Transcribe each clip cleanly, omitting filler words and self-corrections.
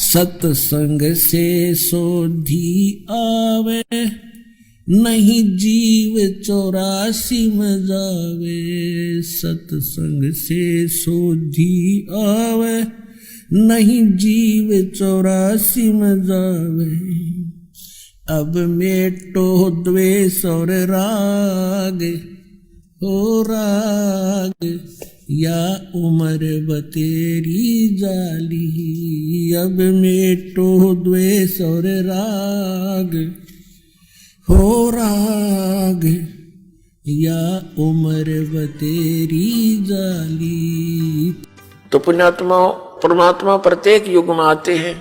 सत्संग से सोधी आवे, नहीं जीव 84 में जावे। सत्संग से सोधी आवे, नहीं जीव 84 में जावे। अब मेटो द्वेष और राग, हो राग या उम्र बतेरी जाली। अब मेटो द्वेष और राग, हो राग या उम्र बतेरी जाली। तो पुण्यात्मा परमात्मा प्रत्येक युग में आते हैं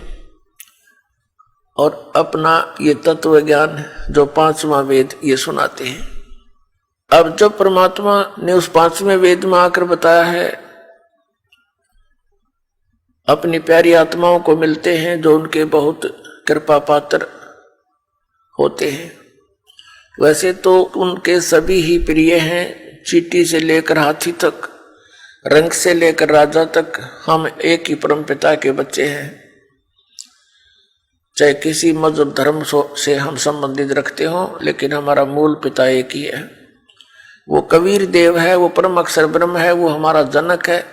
और अपना ये तत्व ज्ञान जो 5वां वेद ये सुनाते हैं। अब जब परमात्मा ने उस 5वें वेद में आकर बताया है, अपनी प्यारी आत्माओं को मिलते हैं जो उनके बहुत कृपा पात्र होते हैं। वैसे तो उनके सभी ही प्रिय हैं, चींटी से लेकर हाथी तक, रंग से लेकर राजा तक, हम एक ही परम पिता के बच्चे हैं। चाहे किसी मजहब धर्म से हम संबंधित रखते हो, लेकिन हमारा मूल पिता एक ही है। वो कबीर देव है, वो परम अक्षर ब्रह्म है, वो हमारा जनक है।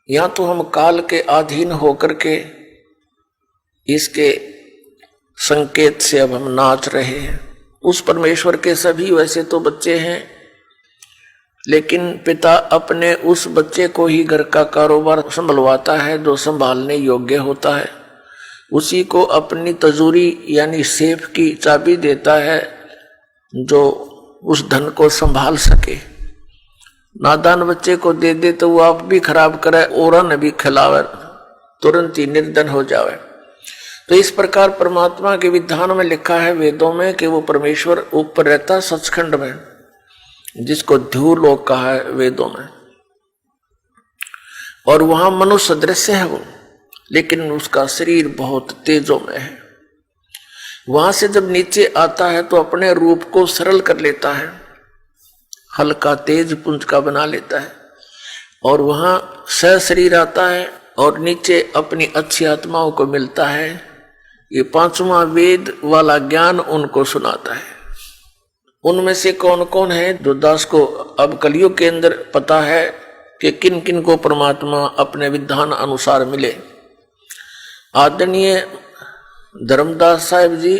यहाँ तो हम काल के अधीन होकर के इसके संकेत से अब हम नाच रहे हैं। उस परमेश्वर के सभी वैसे तो बच्चे हैं, लेकिन पिता अपने उस बच्चे को ही घर का कारोबार संभलवाता है जो संभालने योग्य होता है। उसी को अपनी तजूरी यानी सेफ की चाबी देता है जो उस धन को संभाल सके। नादान बच्चे को दे दे तो वो आप भी खराब करे और न भी खिलावे, तुरंत ही निर्धन हो जावे। तो इस प्रकार परमात्मा के विधान में लिखा है वेदों में कि वो परमेश्वर ऊपर रहता सचखंड में, जिसको ध्रुवलोक कहा है वेदों में, और वहां मनुष्य दृश्य है वो, लेकिन उसका शरीर बहुत तेजों में है। वहां से जब नीचे आता है तो अपने रूप को सरल कर लेता है, हल्का तेज पुंज का बना लेता है, और वहां सह शरीर आता है और नीचे अपनी अच्छी आत्माओं को मिलता है। ये 5वां वेद वाला ज्ञान उनको सुनाता है। उनमें से कौन कौन है जो दास को अब कलयुग के अंदर पता है कि किन किन को परमात्मा अपने विधान अनुसार मिले। आदरणीय धर्मदास साहिब जी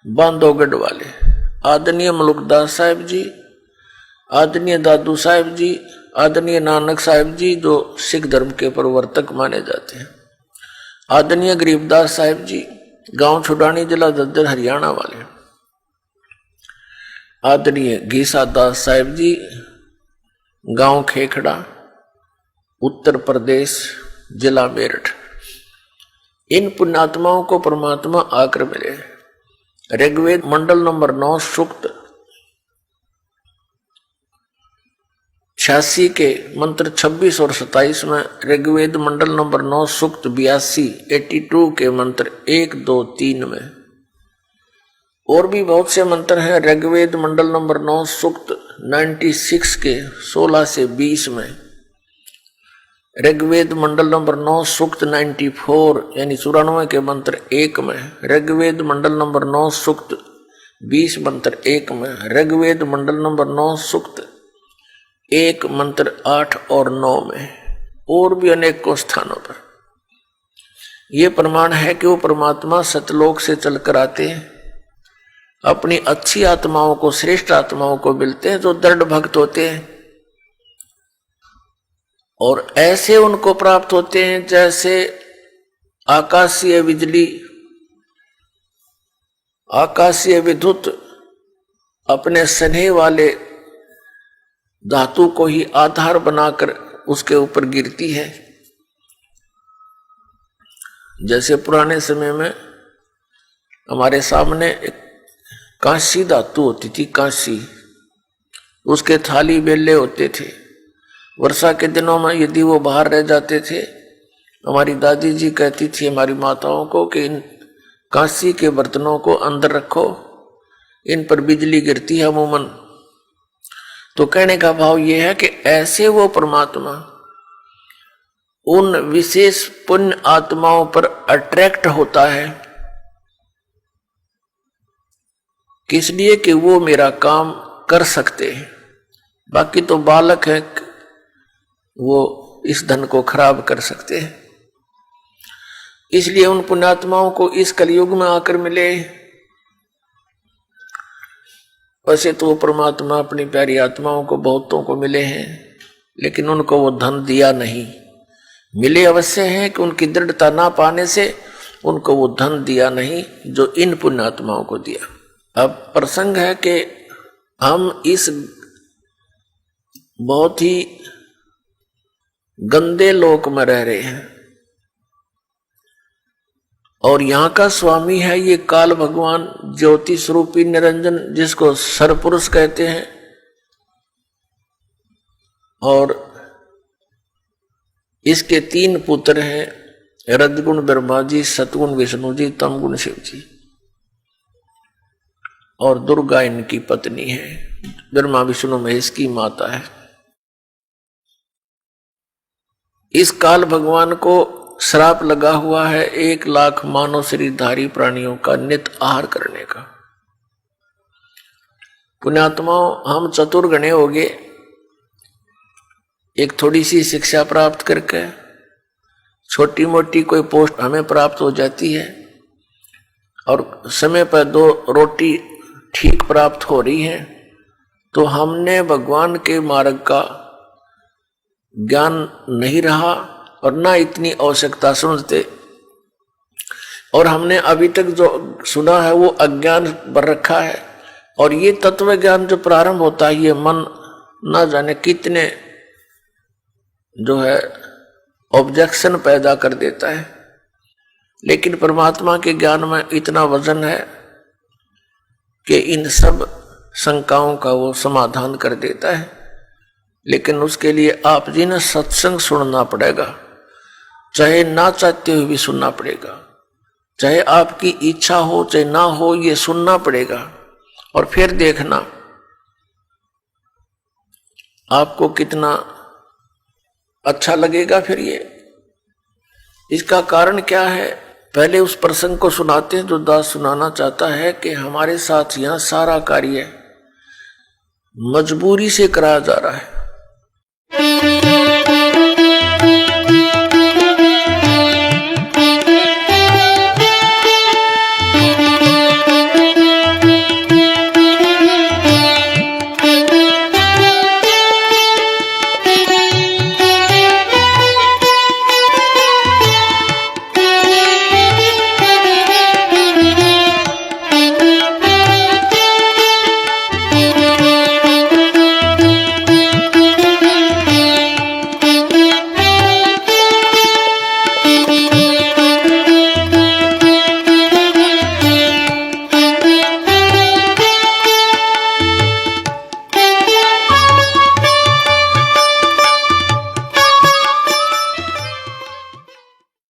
बांधोगढ़ वाले, आदरणीय मलुकदास साहिब जी, आदरणीय दादू साहिब जी, आदरणीय नानक साहिब जी जो सिख धर्म के प्रवर्तक माने जाते हैं, आदरणीय गरीबदास साहिब जी गांव छुडानी जिला दद्दर हरियाणा वाले, आदरणीय गीसा दास साहिब जी गांव खेखड़ा उत्तर प्रदेश जिला मेरठ। इन पुण्यात्माओं को परमात्मा आकर मिले। ऋग्वेद मंडल नंबर 9 सूक्त 86 के मंत्र 26 और 27 में, ऋग्वेद मंडल नंबर 9 सूक्त 82 के मंत्र 1, 2, 3 में, और भी बहुत से मंत्र हैं। ऋग्वेद मंडल नंबर 9 सूक्त 96 के 16 से 20 में, ऋग्वेद मंडल नंबर 9 सूक्त 94 यानी 94 के मंत्र 1 में, ऋग्वेद मंडल नंबर 9 सूक्त 20 मंत्र 1 में, ऋग्वेद मंडल नंबर 9 सूक्त 1 मंत्र 8 और 9 में, और भी अनेकों स्थानों पर। यह प्रमाण है कि वो परमात्मा सतलोक से चलकर आते हैं, अपनी अच्छी आत्माओं को, श्रेष्ठ आत्माओं को मिलते हैं जो दृढ़ भक्त होते हैं, और ऐसे उनको प्राप्त होते हैं जैसे आकाशीय बिजली, आकाशीय विद्युत अपने स्नेह वाले धातु को ही आधार बनाकर उसके ऊपर गिरती है। जैसे पुराने समय में हमारे सामने एक कांसी धातु होती थी, कांसी, उसके थाली बेले होते थे। वर्षा के दिनों में यदि वो बाहर रह जाते थे, हमारी दादी जी कहती थी हमारी माताओं को कि इन कांसी के बर्तनों को अंदर रखो, इन पर बिजली गिरती है अमूमन। तो कहने का भाव ये है कि ऐसे वो परमात्मा उन विशेष पुण्य आत्माओं पर अट्रैक्ट होता है, किस लिए कि वो मेरा काम कर सकते हैं। बाकी तो बालक है, वो इस धन को खराब कर सकते हैं। इसलिए उन पुण्यात्माओं को इस कलयुग में आकर मिले। वैसे तो परमात्मा अपनी प्यारी आत्माओं को बहुतों को मिले हैं, लेकिन उनको वो धन दिया नहीं। मिले अवश्य हैं कि उनकी दृढ़ता ना पाने से उनको वो धन दिया नहीं जो इन पुण्यात्माओं को दिया। अब प्रसंग है कि हम इस बहुत ही गंदे लोक में रह रहे हैं और यहाँ का स्वामी है ये काल भगवान, ज्योति स्वरूपी निरंजन, जिसको सरपुरुष कहते हैं। और इसके 3 पुत्र हैं, रजगुण ब्रह्मा जी, सतगुण विष्णु जी, तमगुण शिव जी, और दुर्गा इनकी पत्नी है। ब्रह्मा विष्णु महेश की माता है। इस काल भगवान को श्राप लगा हुआ है 1 लाख मानव शरीरधारी प्राणियों का नित आहार करने का। पुण्यात्माओं, हम चतुर्गणे हो गए, एक थोड़ी सी शिक्षा प्राप्त करके छोटी मोटी कोई पोस्ट हमें प्राप्त हो जाती है और समय पर 2 रोटी ठीक प्राप्त हो रही है, तो हमने भगवान के मार्ग का ज्ञान नहीं रहा और ना इतनी आवश्यकता समझते, और हमने अभी तक जो सुना है वो अज्ञान भर रखा है। और ये तत्व ज्ञान जो प्रारंभ होता है, ये मन ना जाने कितने जो है ऑब्जेक्शन पैदा कर देता है। लेकिन परमात्मा के ज्ञान में इतना वजन है कि इन सब शंकाओं का वो समाधान कर देता है। लेकिन उसके लिए आप जी ने सत्संग सुनना पड़ेगा, चाहे ना चाहते हुए भी सुनना पड़ेगा, चाहे आपकी इच्छा हो चाहे ना हो, ये सुनना पड़ेगा। और फिर देखना आपको कितना अच्छा लगेगा। फिर ये इसका कारण क्या है, पहले उस प्रसंग को सुनाते हैं जो दास सुनाना चाहता है कि हमारे साथ यहां सारा कार्य मजबूरी से कराया जा रहा है।